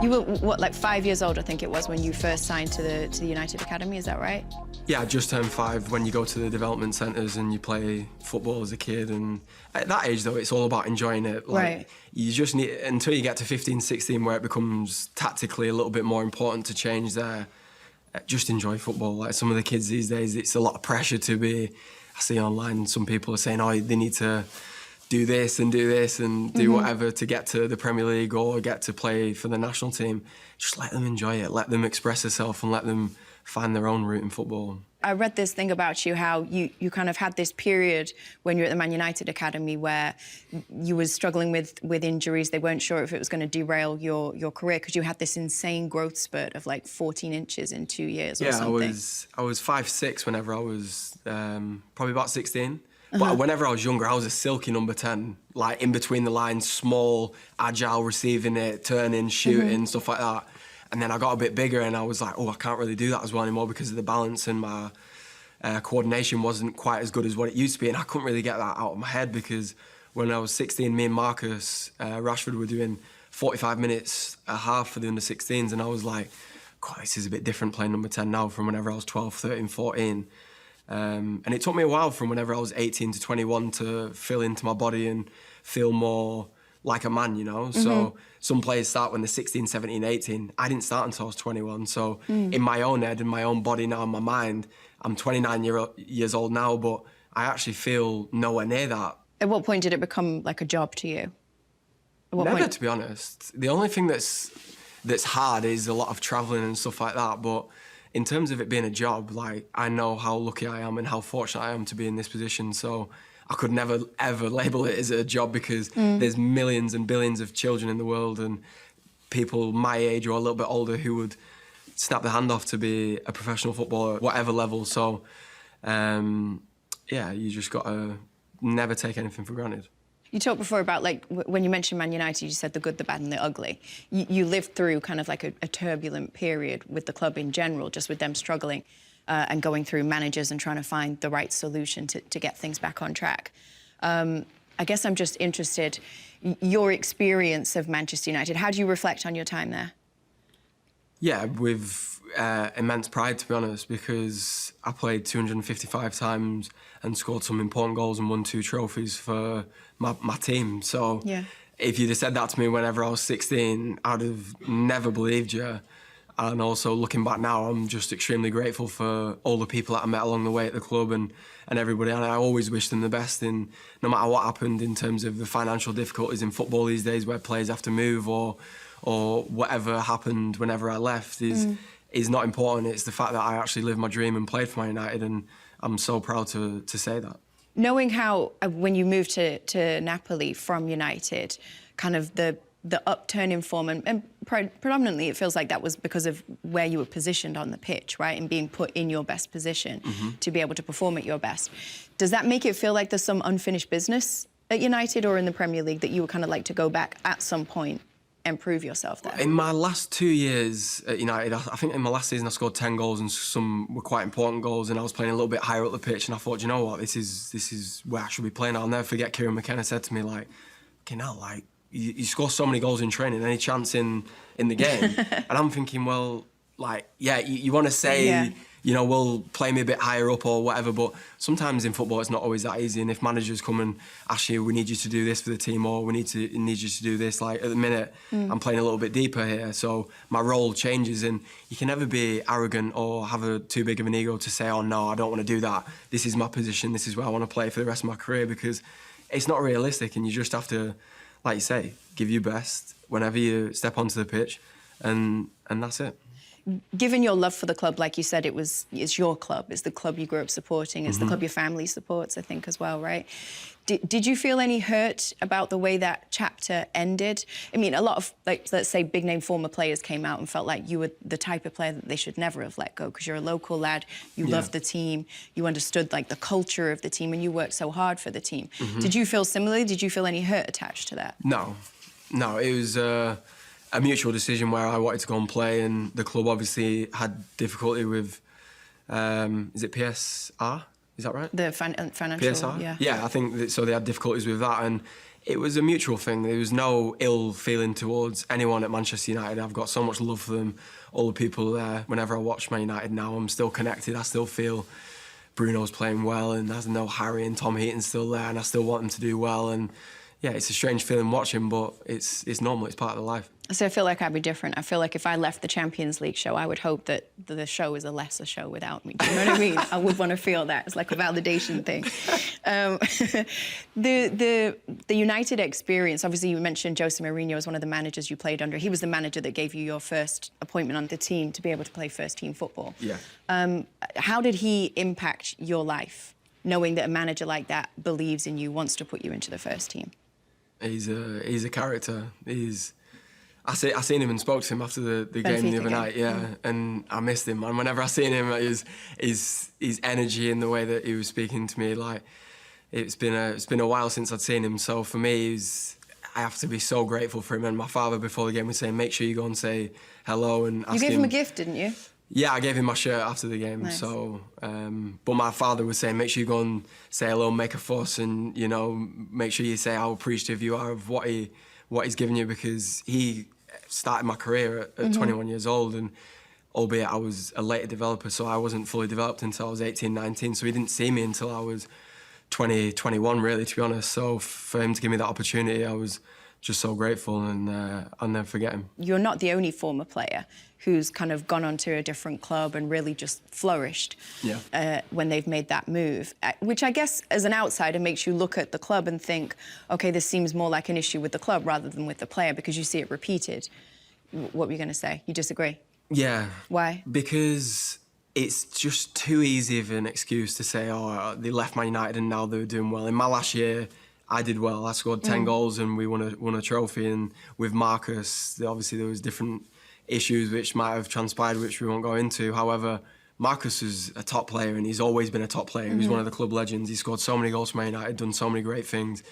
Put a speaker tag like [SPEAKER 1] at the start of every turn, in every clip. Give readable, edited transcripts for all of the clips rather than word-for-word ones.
[SPEAKER 1] You were, what, like 5 years old, I think it was, when you first signed to the United Academy, is that right?
[SPEAKER 2] Yeah, I just turned 5 when you go to the development centres and you play football as a kid. And at that age, though, it's all about enjoying it. Like,
[SPEAKER 1] right.
[SPEAKER 2] You just need, until you get to 15, 16, where it becomes tactically a little bit more important to change there, just enjoy football. Like some of the kids these days, it's a lot of pressure to be, I see online, some people are saying, oh, they need to do this and do whatever to get to the Premier League or get to play for the national team. Just let them enjoy it, let them express themselves and let them find their own route in football.
[SPEAKER 1] I read this thing about you, how you kind of had this period when you were at the Man United Academy where you were struggling with injuries. They weren't sure if it was going to derail your career because you had this insane growth spurt of like 14 inches in 2 years or something.
[SPEAKER 2] I was 5'6" whenever I was probably about 16. But whenever I was younger, I was a silky number 10, like in between the lines, small, agile, receiving it, turning, shooting, stuff like that. And then I got a bit bigger and I was like, oh, I can't really do that as well anymore because of the balance and my coordination wasn't quite as good as what it used to be. And I couldn't really get that out of my head because when I was 16, me and Marcus Rashford were doing 45 minutes a half for the under-16s. And I was like, God, this is a bit different playing number 10 now from whenever I was 12, 13, 14. And it took me a while from whenever I was 18 to 21 to fill into my body and feel more like a man, you know? So some players start when they're 16, 17, 18. I didn't start until I was 21. So in my own head, in my own body now, in my mind, I'm 29 years old now, but I actually feel nowhere near that.
[SPEAKER 1] At what point did it become like a job to you? At what
[SPEAKER 2] Never,
[SPEAKER 1] point?
[SPEAKER 2] to be honest. The only thing that's hard is a lot of travelling and stuff like that, but in terms of it being a job, like, I know how lucky I am and how fortunate I am to be in this position. So I could never, ever label it as a job because there's millions and billions of children in the world and people my age or a little bit older who would snap their hand off to be a professional footballer at whatever level. So, yeah, you just got to never take anything for granted.
[SPEAKER 1] You talked before about, like, when you mentioned Man United, you said the good, the bad and the ugly. You lived through kind of like a turbulent period with the club in general, just with them struggling and going through managers and trying to find the right solution to get things back on track. I guess I'm just interested, your experience of Manchester United, how do you reflect on your time there?
[SPEAKER 2] Yeah, with immense pride, to be honest, because I played 255 times and scored some important goals and won 2 trophies for my team. So if you'd have said that to me whenever I was 16, I'd have never believed you. And also, looking back now, I'm just extremely grateful for all the people that I met along the way at the club and everybody. And I always wish them the best in no matter what happened in terms of the financial difficulties in football these days where players have to move or whatever happened whenever I left is not important. It's the fact that I actually lived my dream and played for Man United, and I'm so proud to say that. Knowing
[SPEAKER 1] how, when you moved to Napoli from United, kind of the upturn in form, and predominantly it feels like that was because of where you were positioned on the pitch, right, and being put in your best position to be able to perform at your best. Does that make it feel like there's some unfinished business at United or in the Premier League that you would kind of like to go back at some point and prove yourself there?
[SPEAKER 2] In my last 2 years at United, I think in my last season I scored 10 goals and some were quite important goals, and I was playing a little bit higher up the pitch, and I thought, you know what, this is where I should be playing. I'll never forget Kieran McKenna said to me, like, okay, now, like, you score so many goals in training, any chance in the game? And I'm thinking, well, like, yeah, you want to say, you know, we'll play me a bit higher up or whatever, but sometimes in football it's not always that easy. And if managers come and ask you, we need you to do this for the team, or we need you to do this, like at the minute I'm playing a little bit deeper here, so my role changes, and you can never be arrogant or have too big of an ego to say, oh no, I don't want to do that. This is my position, this is where I want to play for the rest of my career, because it's not realistic, and you just have to, like you say, give your best whenever you step onto the pitch, and that's it.
[SPEAKER 1] Given your love for the club, like you said, it's your club, it's the club you grew up supporting, it's the club your family supports, I think, as well, right? Did you feel any hurt about the way that chapter ended? I mean, a lot of, like, let's say, big-name former players came out and felt like you were the type of player that they should never have let go, because you're a local lad, you loved the team, you understood, like, the culture of the team, and you worked so hard for the team. Did you feel similarly? Did you feel any hurt attached to that?
[SPEAKER 2] No, it was a mutual decision where I wanted to go and play, and the club obviously had difficulty with, is it PSR? Is that right?
[SPEAKER 1] The financial,
[SPEAKER 2] PSR?
[SPEAKER 1] yeah.
[SPEAKER 2] Yeah, I think that, so they had difficulties with that, and It was a mutual thing. There was no ill feeling towards anyone at Manchester United. I've got so much love for them, all the people there. Whenever I watch Man United now, I'm still connected. I still feel Bruno's playing well, and I know Harry and Tom Heaton's still there, and I still want them to do well. And yeah, it's a strange feeling watching, but it's normal. It's part of the life.
[SPEAKER 1] So I feel like I'd be different. I feel like if I left the Champions League show, I would hope that the show is a lesser show without me. Do you know what I mean? I would want to feel that. It's like a validation thing. The United experience, obviously you mentioned José Mourinho as one of the managers you played under. He was the manager that gave you your first appointment on the team to be able to play first-team football.
[SPEAKER 2] Yeah.
[SPEAKER 1] How did he impact your life, knowing that a manager like that believes in you, wants to put you into the first team?
[SPEAKER 2] He's a character. I seen him and spoke to him after the game the other night, and I missed him. And whenever I seen him, his energy and the way that he was speaking to me, like it's been a while since I'd seen him. So for me, I have to be so grateful for him. And my father before the game was saying, make sure you go and say hello and ask him.
[SPEAKER 1] You gave him a gift, didn't you?
[SPEAKER 2] Yeah, I gave him my shirt after the game.
[SPEAKER 1] Nice.
[SPEAKER 2] So, but my father was saying, make sure you go and say hello, make a fuss, and make sure you say how appreciative you are of what he's given you, because he started my career at 21 years old, and albeit I was a later developer, so I wasn't fully developed until I was 18, 19, so he didn't see me until I was 20, 21 really, to be honest. So for him to give me that opportunity, I was just so grateful, and I'll never forget him.
[SPEAKER 1] You're not the only former player who's kind of gone on to a different club and really just flourished when they've made that move, which I guess as an outsider makes you look at the club and think, OK, this seems more like an issue with the club rather than with the player, because you see it repeated. What were you going to say? You disagree?
[SPEAKER 2] Yeah.
[SPEAKER 1] Why?
[SPEAKER 2] Because it's just too easy of an excuse to say, oh, they left Man United and now they're doing well. In my last year, I did well. I scored 10 goals and we won a trophy. And with Marcus, obviously there was different issues which might have transpired, which we won't go into. However, Marcus is a top player, and he's always been a top player. He's one of the club legends. He scored so many goals for Man United, done so many great things.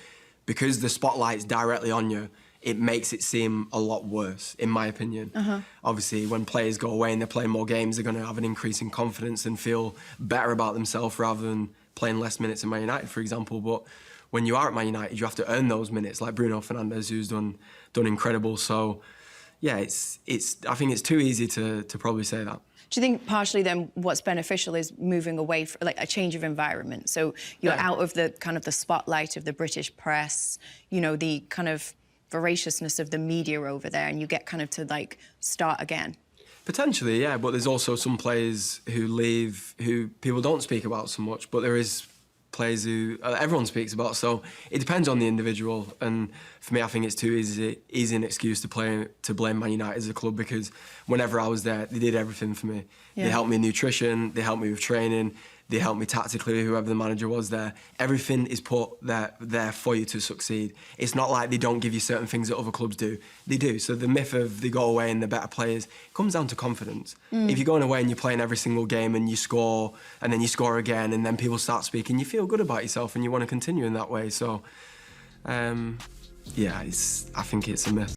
[SPEAKER 2] Because the spotlight's directly on you, it makes it seem a lot worse, in my opinion. Obviously, when players go away and they're playing more games, they're going to have an increase in confidence and feel better about themselves rather than playing less minutes in Man United, for example. But when you are at Man United, you have to earn those minutes, like Bruno Fernandes, who's done incredible. So, yeah, I think it's too easy to probably say that. Do
[SPEAKER 1] you think partially then what's beneficial is moving away from, like, a change of environment? So you're out of the kind of the spotlight of the British press, the kind of voraciousness of the media over there, and you get kind of to, like, start again? Potentially, yeah, but there's also some players who leave who people don't speak about so much, but there is players who everyone speaks about, so it depends on the individual. And for me, I think it's too easy an excuse to blame Man United as a club, because whenever I was there, they did everything for me. They helped me with nutrition, they helped me with training, they helped me tactically, whoever the manager was there. Everything is put there for you to succeed. It's not like they don't give you certain things that other clubs do. They do. So the myth of they go away and they're better players comes down to confidence. If you're going away and you're playing every single game and you score, and then you score again, and then people start speaking, you feel good about yourself and you want to continue in that way. So, yeah, I think it's a myth.